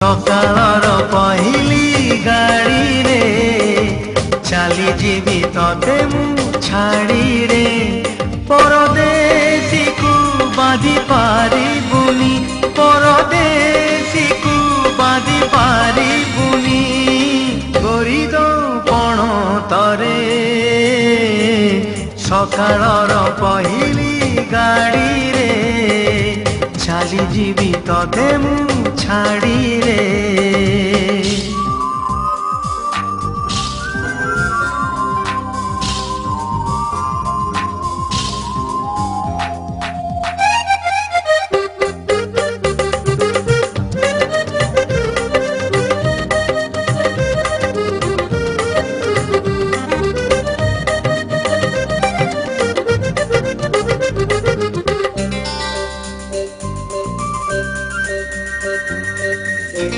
सकाळर पहिली गाड़ी रे चली जीवी तते मु छाड़ी रे परदेसी को बांधी पारिबुनी परदेसी को बांधी पारिबुनी गोरी दो पण तरे सकाळर पहिली गाड़ी रे चली जीवी तते मु छाड़ी रे।